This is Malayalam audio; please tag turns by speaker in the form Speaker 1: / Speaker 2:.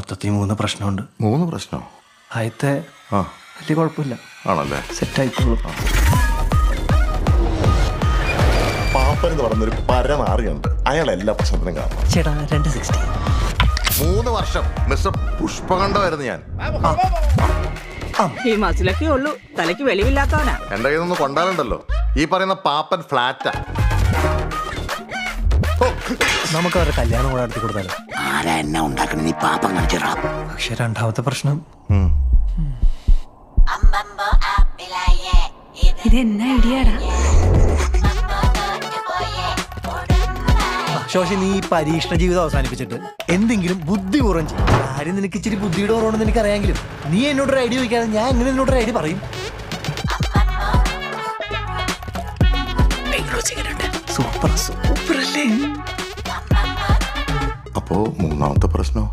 Speaker 1: മൊത്തത്തിൽ 3 പ്രശ്നമുണ്ട്.
Speaker 2: 3 പ്രശ്നം?
Speaker 1: ആദ്യത്തെ വലിയ കുഴപ്പമില്ല.
Speaker 2: ആണല്ലേ?
Speaker 1: സെറ്റായിക്കോളൂ.
Speaker 2: പാപ്പൻ എന്ന് പറഞ്ഞൊരു പരമാറിയുണ്ട്. അയാൾ എല്ലാ പ്രശ്നത്തിനും കാണണം.
Speaker 1: ചേട്ടാ 260.
Speaker 2: 3 വർഷം മിസ്റ്റർ പുഷ്പകണ്ഠമായിരുന്നു ഞാൻ.
Speaker 3: ഈ മസിലൊക്കെ ഉള്ളൂ, തലയ്ക്ക് വെളിവില്ലാത്തവനാ.
Speaker 2: എന്റെ കയ്യിൽ നിന്ന് കൊണ്ടാലുണ്ടല്ലോ ഈ പറയുന്ന പാപ്പൻ ഫ്ലാറ്റാ.
Speaker 1: നമുക്ക് അവരുടെ കല്യാണം കൂടെ നടത്തി കൊടുത്താലോ?
Speaker 4: ആരാ എന്നെ ഉണ്ടാക്കണ നീ പാപ്പം കാണിച്ചിടാ.
Speaker 1: പക്ഷെ രണ്ടാമത്തെ പ്രശ്നം
Speaker 3: ഇതെന്നാ ഐഡിയാടാ?
Speaker 1: ശോശി, നീ ഈ പരീക്ഷണ ജീവിതം അവസാനിപ്പിച്ചിട്ട് എന്തെങ്കിലും ബുദ്ധിപൂർവ്വം ചെയ്യും. കാര്യം നിനക്ക് ഇച്ചിരി ബുദ്ധിയുടെ കുറവുണ്ടെന്ന് എനിക്കറിയാമെങ്കിലും നീ എന്നോടൊരു ഐഡിയ വയ്ക്കാതെ ഞാൻ എങ്ങനെ എന്നോടൊരു ഐഡിയ പറയും? സൂപ്പർ സൂപ്പർ അല്ലേ?
Speaker 2: അപ്പോ 3ാമത്തെ പ്രശ്നം